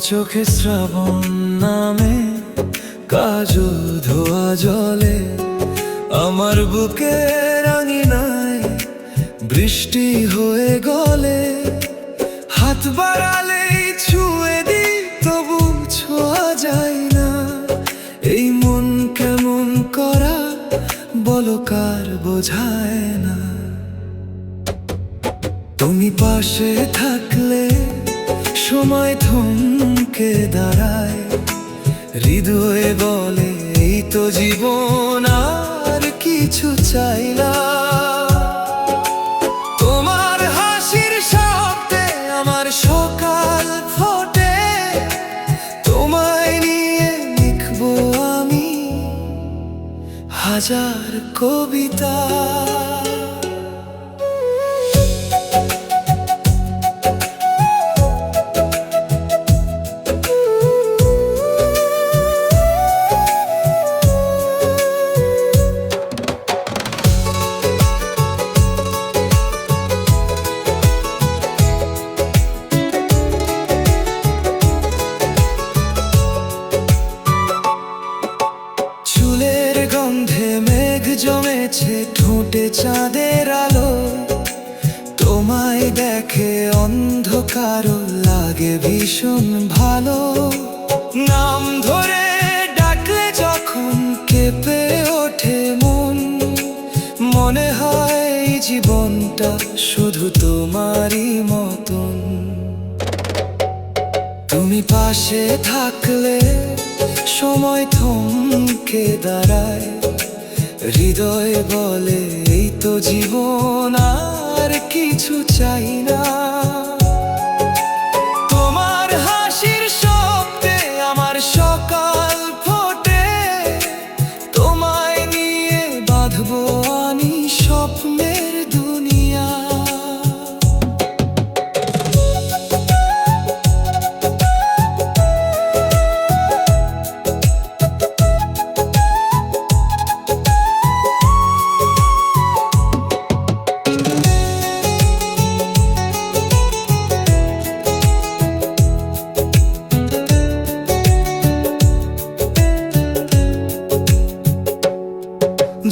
চোখে শ্রাবণ নামে কাজল ধোয়া জলে, আমার বুকের আঙিনায় বৃষ্টি হয়ে গলে। হাত বাড়ালেই ছুঁয়ে দি, তবু ছোঁয়া যায় না। এই মন কেমন করা বলো, কার বোঝায় না। তুমি পাশে থাকলে সময় থমকে দাঁড়ায়, হৃদয়ে বলে এই তো জীবন, আর কিছু চাই না। তোমার হাসির শব্দে আমার সকাল ফোটে, তোমায় নিয়ে লিখবো আমি হাজার কবিতা। চুলের গন্ধে মেঘ জমেছে, ঠোঁটে চাঁদের আলো। তোমায় দেখে অন্ধকারও লাগে ভীষণ ভালো। নাম ধরে ডাকলে যখন কেঁপে ওঠে মন, মনে হয় এই জীবনটা শুধু তোমারই মতন। তুমি পাশে থাকলে সময় থমকে দাঁড়ায়, হৃদয় বলে এই তো জীবন, আর কিছু চাই না। তোমার হাসির শব্দে আমার সকাল ফোটে, তোমায় নিয়ে বাঁধবো আমি স্বপ্নের দুনিয়া।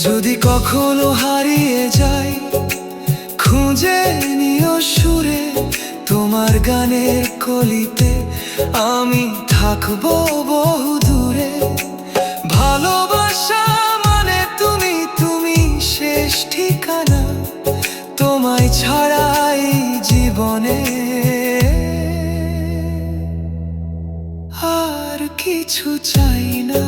যদি কখনো হারিয়ে যাই, খুঁজে নিও সুরে তোমার গানের কলিতে, আমি থাকবো বহু দূরে। ভালোবাসা মানে তুমি, তুমি শেষ ঠিকানা। তোমায় ছাড়াই জীবনে আর কিছু চাই না।